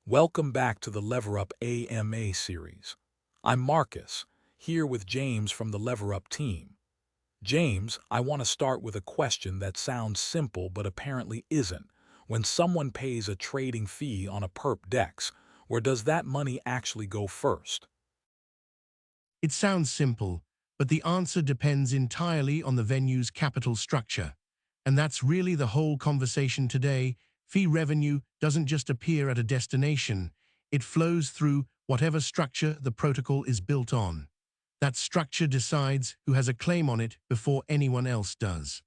Welcome back to the LeverUp AMA series. I'm Marcus, here with James from the LeverUp team. James, I want to start with a question that sounds simple but apparently isn't. When someone pays a trading fee on a Perp DEX, where does that money actually go first? It sounds simple, but the answer depends entirely on the venue's capital structure. And that's really the whole conversation today. Fee revenue doesn't just appear at a destination, it flows through whatever structure the protocol is built on. That structure decides who has a claim on it before anyone else does.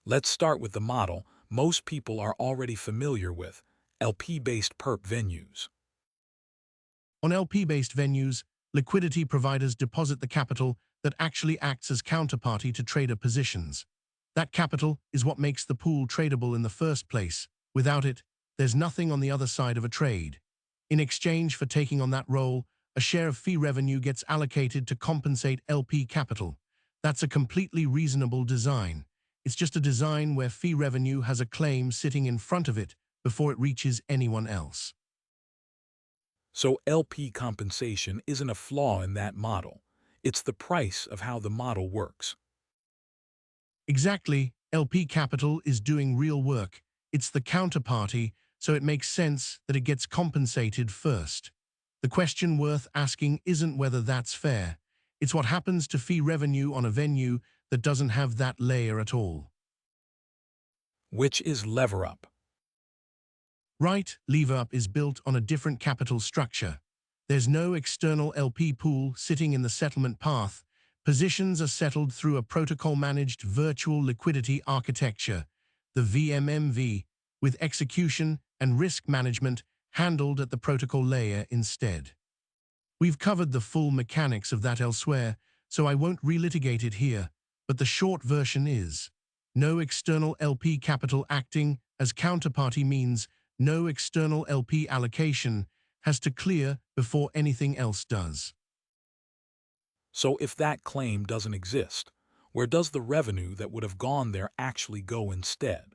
Let's start with the model most people are already familiar with, LP-based Perp venues. On LP-based venues, liquidity providers deposit the capital that actually acts as counterparty to trader positions. That capital is what makes the pool tradable in the first place. Without it, there's nothing on the other side of a trade. In exchange for taking on that role, a share of fee revenue gets allocated to compensate LP capital. That's a completely reasonable design. It's just a design where fee revenue has a claim sitting in front of it before it reaches anyone else. So LP compensation isn't a flaw in that model. It's the price of how the model works. Exactly, LP capital is doing real work. It's the counterparty, so it makes sense that it gets compensated first. The question worth asking isn't whether that's fair. It's what happens to fee revenue on a venue that doesn't have that layer at all. Which is LeverUp. Right, LeverUp is built on a different capital structure. There's no external LP pool sitting in the settlement path. Positions are settled through a protocol-managed virtual liquidity architecture, the VMMV, with execution and risk management handled at the protocol layer instead. We've covered the full mechanics of that elsewhere, so I won't relitigate it here, but the short version is, no external LP capital acting as counterparty means no external LP allocation has to clear before anything else does. So if that claim doesn't exist, where does the revenue that would have gone there actually go instead?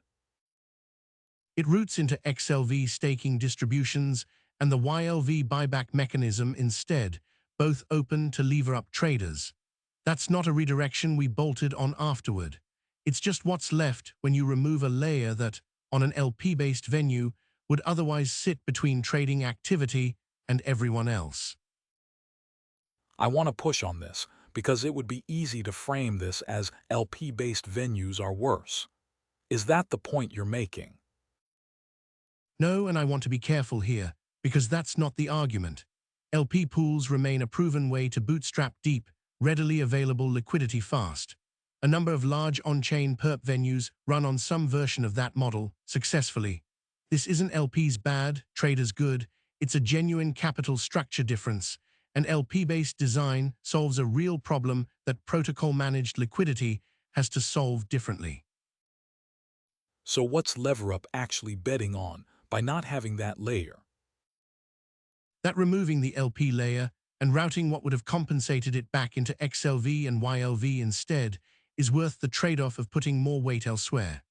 It routes into XLV staking distributions and the YLV buyback mechanism instead, both open to LeverUp traders. That's not a redirection we bolted on afterward. It's just what's left when you remove a layer that, on an LP-based venue, would otherwise sit between trading activity and everyone else. I want to push on this because it would be easy to frame this as LP-based venues are worse. Is that the point you're making? No, and I want to be careful here, because that's not the argument. LP pools remain a proven way to bootstrap deep, readily available liquidity fast. A number of large on-chain perp venues run on some version of that model successfully. This isn't LP's bad, traders good, it's a genuine capital structure difference. An LP-based design solves a real problem that protocol-managed liquidity has to solve differently. So what's LeverUp actually betting on by not having that layer? That removing the LP layer and routing what would have compensated it back into XLV and YLV instead is worth the trade-off of putting more weight elsewhere.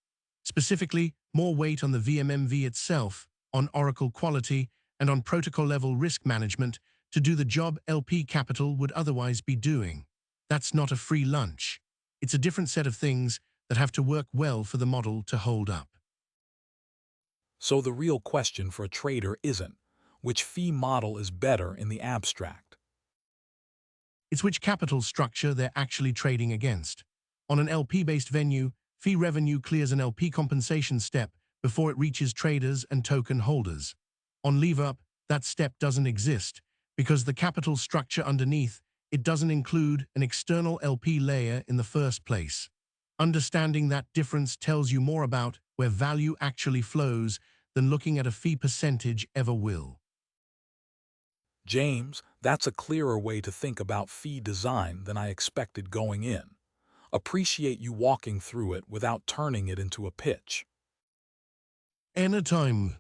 Specifically, more weight on the VMMV itself, on Oracle quality, and on protocol-level risk management to do the job LP capital would otherwise be doing. That's not a free lunch. It's a different set of things that have to work well for the model to hold up. So the real question for a trader isn't which fee model is better in the abstract. It's which capital structure they're actually trading against. On an LP-based venue, fee revenue clears an LP compensation step before it reaches traders and token holders. On LeverUp, that step doesn't exist because the capital structure underneath it doesn't include an external LP layer in the first place. Understanding that difference tells you more about where value actually flows than looking at a fee percentage ever will. James, that's a clearer way to think about fee design than I expected going in. Appreciate you walking through it without turning it into a pitch. Anytime.